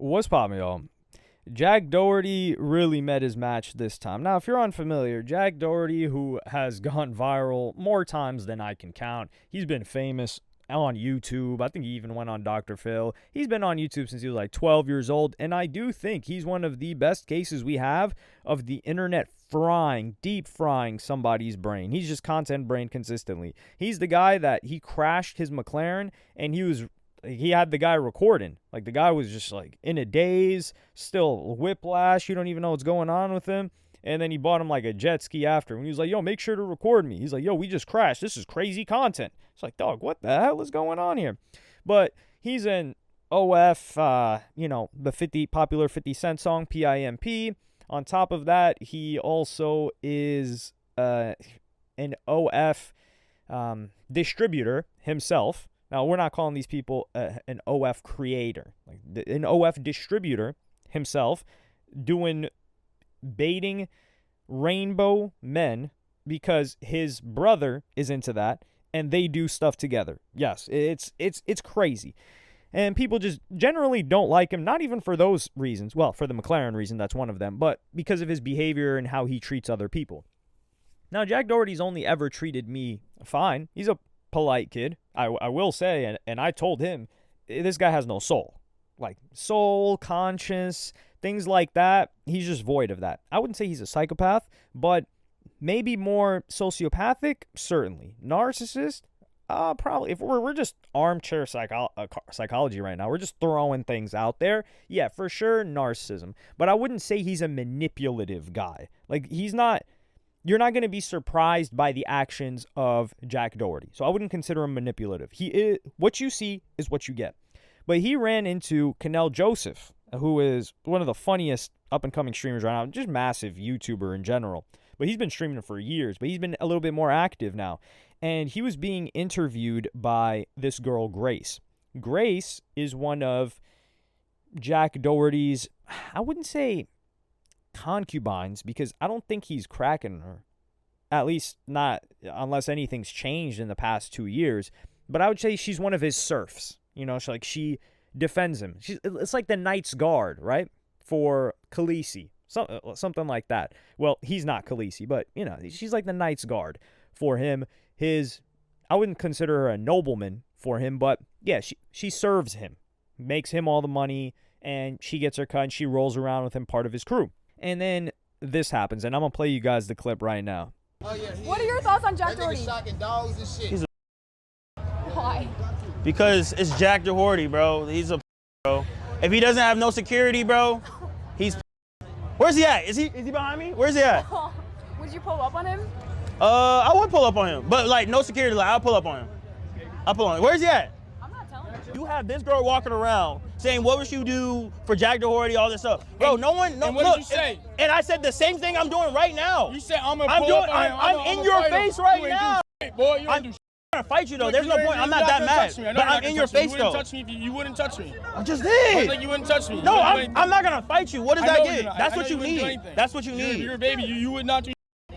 What's poppin', y'all? Jack Doherty really met his match this time. Now, if you're unfamiliar, Jack Doherty, who has gone viral more times than I can count, he's been famous on YouTube. I think he even went on Dr. Phil. He's been on YouTube since he was like 12 years old, and I do think he's one of the best cases we have of the internet deep frying somebody's brain. He's just content brain consistently. He's the guy that he crashed his McLaren, and he had the guy recording. Like, the guy was just like in a daze, still whiplash. You don't even know what's going on with him. And then he bought him like a jet ski after. And he was like, yo, make sure to record me. He's like, yo, we just crashed. This is crazy content. It's like, dog, what the hell is going on here? But he's an OF, the popular 50 Cent song, PIMP. On top of that, he also is an OF distributor himself. Now, we're not calling these people an OF creator. Like an OF distributor himself, baiting rainbow men because his brother is into that, and they do stuff together. Yes, it's crazy. And people just generally don't like him, not even for those reasons. Well, for the McLaren reason, that's one of them, but because of his behavior and how he treats other people. Now, Jack Doherty's only ever treated me fine. He's a polite kid, I will say, and I told him, this guy has no soul. Like, soul, conscience, things like that, he's just void of that. I wouldn't say he's a psychopath, but maybe more sociopathic, certainly. Narcissist, probably. If we're just armchair psychology right now, we're just throwing things out there. Yeah, for sure, narcissism. But I wouldn't say he's a manipulative guy. Like, he's not. You're not going to be surprised by the actions of Jack Doherty. So I wouldn't consider him manipulative. What you see is what you get. But he ran into Canel Joseph, who is one of the funniest up-and-coming streamers right now, just massive YouTuber in general. But he's been streaming for years, but he's been a little bit more active now. And he was being interviewed by this girl, Grace. Grace is one of Jack Doherty's, I wouldn't say concubines, because I don't think he's cracking her. At least not unless anything's changed in the past 2 years. But I would say she's one of his serfs. She defends him. It's like the Knight's Guard, right? For Khaleesi. Something like that. Well, he's not Khaleesi, but, she's like the Knight's Guard for him. I wouldn't consider her a nobleman for him, but, yeah, she serves him. Makes him all the money, and she gets her cut, and she rolls around with him, part of his crew. And then this happens, and I'm going to play you guys the clip right now. What are your thoughts on Jack Doherty? He's Why? Because it's Jack Doherty, bro. He's a bro. If he doesn't have no security, bro, he's. Where's he at? Is he behind me? Where's he at? Would you pull up on him? I would pull up on him, but like no security. Like I'll pull up on him. Where's he at? I'm not telling you. You have this girl walking around saying, "What would you do for Jack Doherty?" All this stuff, bro. And what did you say? And I said the same thing I'm doing right now. You said I'm in your face right now. Boy, you ain't do I'm gonna fight you though. There's no point. I'm not that mad. But I'm in your face though. You wouldn't touch me if you wouldn't touch me. I just did. Like you wouldn't touch me. No, I'm not gonna fight you. What does that get? That's That's what you need. That's what you need. You're a baby. You would not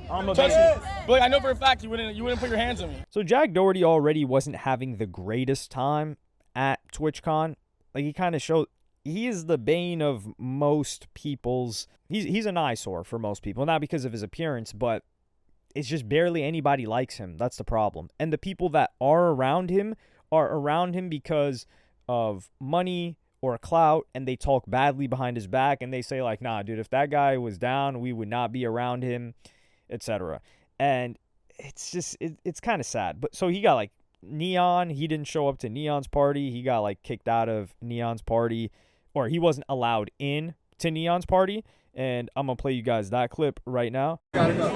I'm a touch baby. me. But I know for a fact you wouldn't put your hands on me. So Jack Doherty already wasn't having the greatest time at TwitchCon. Like, he kind of showed he is the bane of most people's. He's an eyesore for most people, not because of his appearance, but it's just barely anybody likes him. That's the problem. And the people that are around him because of money or clout, and they talk badly behind his back, and they say like, nah, dude, if that guy was down, we would not be around him, etc. And it's just, it's kind of sad. But so he got like Neon, he didn't show up to Neon's party. He got like kicked out of Neon's party, or he wasn't allowed in to Neon's party. And I'm going to play you guys that clip right now. Gotta go.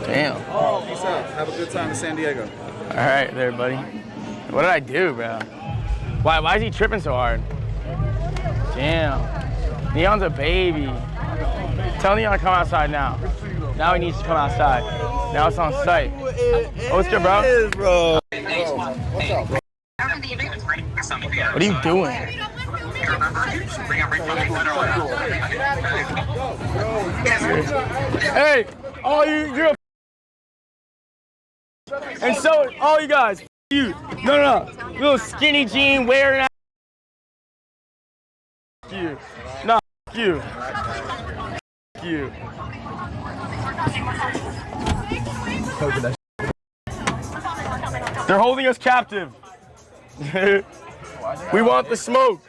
Damn. Oh, peace out. Have a good time in San Diego. All right there, buddy. What did I do, bro? Why is he tripping so hard? Damn. Neon's a baby. Tell Neon to come outside now. Now he needs to come outside. Now it's on site. Oh, what's good, bro? What's up, bro? What are you doing? Hey, you're a and so all you guys, you, no, little skinny jean wearing you. Nah, you. You. They're holding us captive. We want the smoke.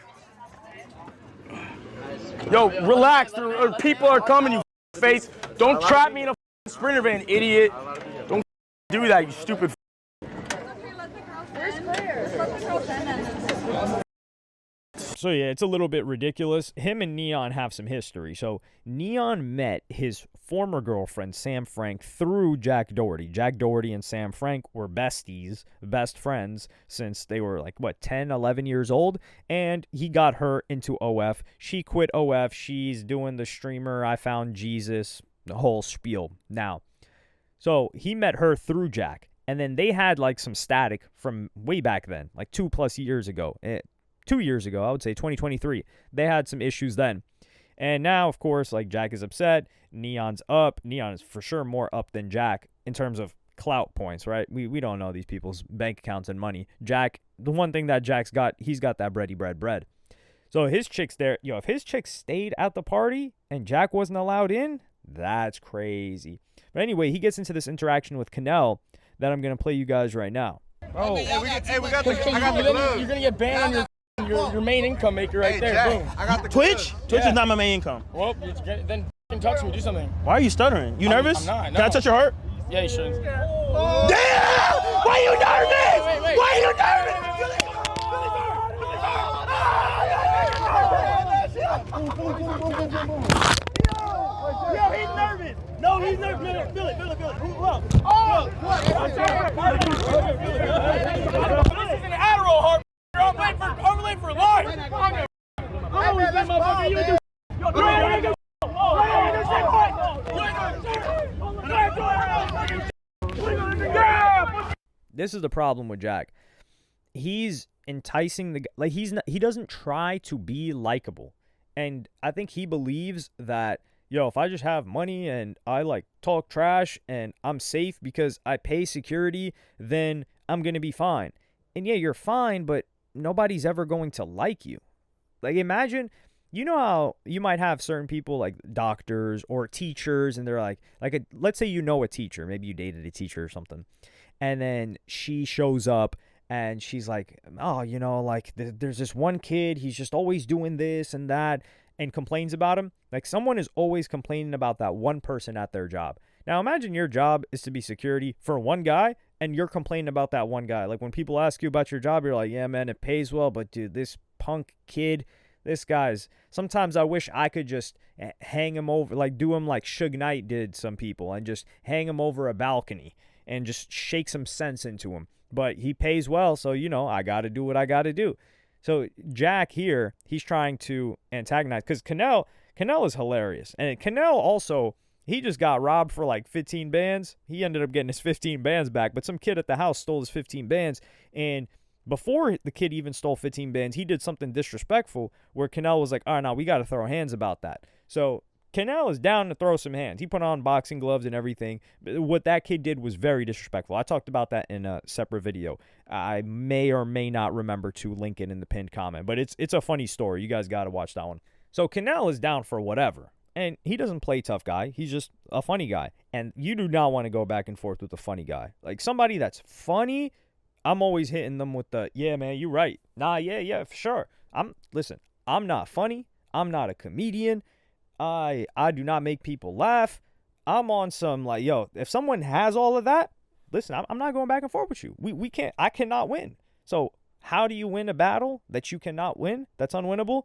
Yo, relax. People are coming, you face. Don't trap me in a Sprinter van, idiot. Don't do that, you stupid. Where's Claire? Let the girl send them. So yeah, it's a little bit ridiculous. Him and Neon have some history. So Neon met his former girlfriend, Sam Frank, through Jack Doherty. Jack Doherty and Sam Frank were besties, best friends, since they were like, 10, 11 years old. And he got her into OF. She quit OF. She's doing the streamer, I Found Jesus, the whole spiel now. So he met her through Jack. And then they had like some static from way back then, like 2+ years ago. 2 years ago, I would say 2023. They had some issues then. And now, of course, like Jack is upset. Neon's up. Neon is for sure more up than Jack in terms of clout points, right? We don't know these people's bank accounts and money. Jack, the one thing that Jack's got, he's got that bread. So his chick's there. If his chick stayed at the party and Jack wasn't allowed in, that's crazy. But anyway, he gets into this interaction with Canel that I'm going to play you guys right now. Oh, I got the gloves. you're gonna get banned on your main income maker right there. Jack, Boom. I got the Twitch? gloves. Twitch is not my main income. Well, then touch me. Do something. Why are you stuttering? You nervous? I'm not, no. Can I touch your heart? Yeah, you should. Damn! Why are you nervous? Wait. Why are you nervous? Yo, he's nervous. No, he's nervous. Feel it. Who up? This is an Adderall heart. I'm late for life. This is the problem with Jack. He's enticing the like he doesn't try to be likable. And I think he believes that, if I just have money and I like talk trash and I'm safe because I pay security, then I'm going to be fine. And yeah, you're fine, but nobody's ever going to like you. Like imagine, how you might have certain people like doctors or teachers and they're let's say a teacher, maybe you dated a teacher or something. And then she shows up and she's like, oh, there's this one kid, he's just always doing this and that, and complains about him. Like someone is always complaining about that one person at their job. Now imagine your job is to be security for one guy and you're complaining about that one guy. Like when people ask you about your job, you're like, yeah, man, it pays well, but dude, this punk kid, this guy's, sometimes I wish I could just hang him over, like do him like Suge Knight did some people and just hang him over a balcony and just shake some sense into him. But he pays well, so, I got to do what I got to do. So Jack here, he's trying to antagonize, because Canel is hilarious. And Canel also, he just got robbed for like 15 bands. He ended up getting his 15 bands back, but some kid at the house stole his 15 bands. And before the kid even stole 15 bands, he did something disrespectful where Canel was like, all right, now we got to throw hands about that. So Canel is down to throw some hands. He put on boxing gloves and everything. What that kid did was very disrespectful. I talked about that in a separate video. I may or may not remember to link it in the pinned comment, but it's a funny story. You guys got to watch that one. So Canel is down for whatever, and he doesn't play tough guy. He's just a funny guy, and you do not want to go back and forth with a funny guy. Like somebody that's funny, I'm always hitting them with the, yeah, man, you're right. Nah, yeah, for sure. Listen, I'm not funny. I'm not a comedian. I do not make people laugh. I'm on some like, if someone has all of that, listen, I'm not going back and forth with you. I cannot win. So how do you win a battle that you cannot win? That's unwinnable.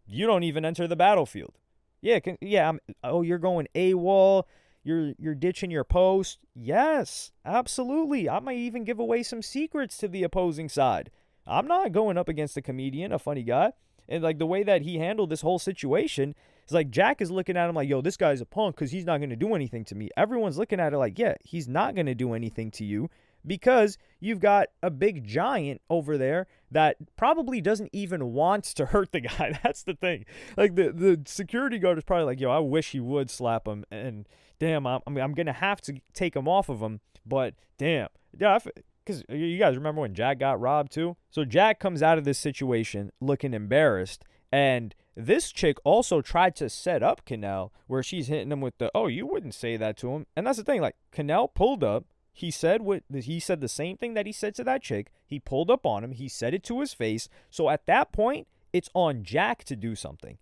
You don't even enter the battlefield. You're going AWOL. You're ditching your post. Yes, absolutely. I might even give away some secrets to the opposing side. I'm not going up against a comedian, a funny guy. And like the way that he handled this whole situation, it's like Jack is looking at him like, this guy's a punk because he's not going to do anything to me. Everyone's looking at it like, yeah, he's not going to do anything to you because you've got a big giant over there that probably doesn't even want to hurt the guy. That's the thing. Like the security guard is probably like, I wish he would slap him. And damn, I'm going to have to take him off of him. But damn. Yeah, because you guys remember when Jack got robbed too? So Jack comes out of this situation looking embarrassed. And this chick also tried to set up Canel, where she's hitting him with the, oh, you wouldn't say that to him. And that's the thing. Like, Canel pulled up. He said the same thing that he said to that chick. He pulled up on him. He said it to his face. So at that point, it's on Jack to do something.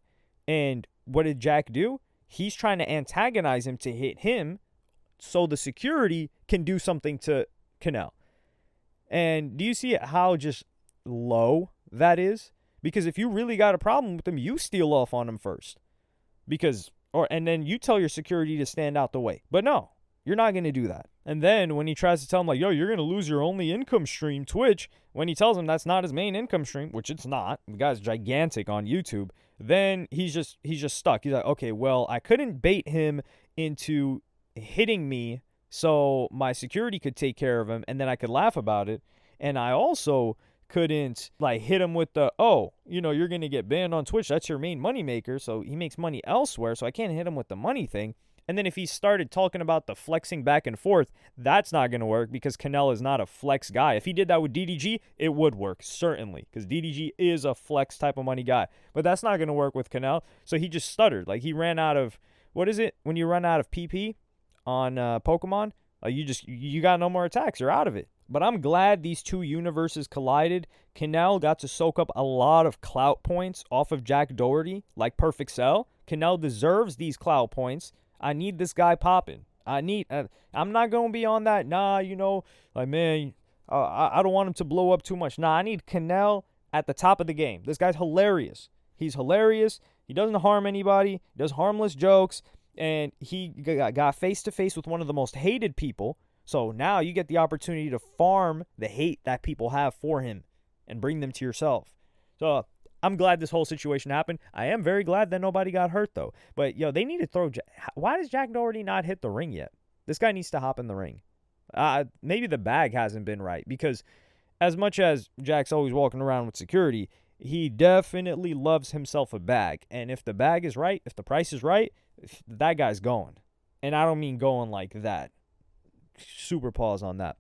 And what did Jack do? He's trying to antagonize him to hit him so the security can do something to Canel. And do you see how just low that is? Because if you really got a problem with him, you steal off on him first. And then you tell your security to stand out the way. But no, you're not going to do that. And then when he tries to tell him, like, yo, you're going to lose your only income stream, Twitch, when he tells him that's not his main income stream, which it's not, the guy's gigantic on YouTube, then he's just stuck. He's like, okay, well, I couldn't bait him into hitting me so my security could take care of him and then I could laugh about it. And I also couldn't like hit him with the, oh, you're going to get banned on Twitch. That's your main moneymaker. So he makes money elsewhere. So I can't hit him with the money thing. And then if he started talking about the flexing back and forth, that's not going to work because Canel is not a flex guy. If he did that with DDG, it would work, certainly, because DDG is a flex type of money guy. But that's not going to work with Canel. So he just stuttered. Like, he ran out of, what is it? When you run out of PP on Pokemon, you got no more attacks. You're out of it. But I'm glad these two universes collided. Canel got to soak up a lot of clout points off of Jack Doherty, like Perfect Cell. Canel deserves these clout points. I need this guy popping. I'm not going to be on that, like, man, I don't want him to blow up too much. Nah, I need Canel at the top of the game. This guy's hilarious. He's hilarious. He doesn't harm anybody. He does harmless jokes. And he got face-to-face with one of the most hated people. So now you get the opportunity to farm the hate that people have for him and bring them to yourself. So I'm glad this whole situation happened. I am very glad that nobody got hurt, though. But, they need to throw... Why does Jack Doherty not hit the ring yet? This guy needs to hop in the ring. Maybe the bag hasn't been right. Because as much as Jack's always walking around with security, he definitely loves himself a bag. And if the bag is right, if the price is right, that guy's going. And I don't mean going like that. Super pause on that.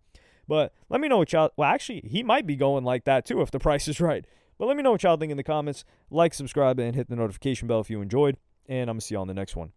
But let me know what y'all... Well, actually, he might be going like that, too, if the price is right. But let me know what y'all think in the comments. Like, subscribe, and hit the notification bell if you enjoyed. And I'm going to see you on the next one.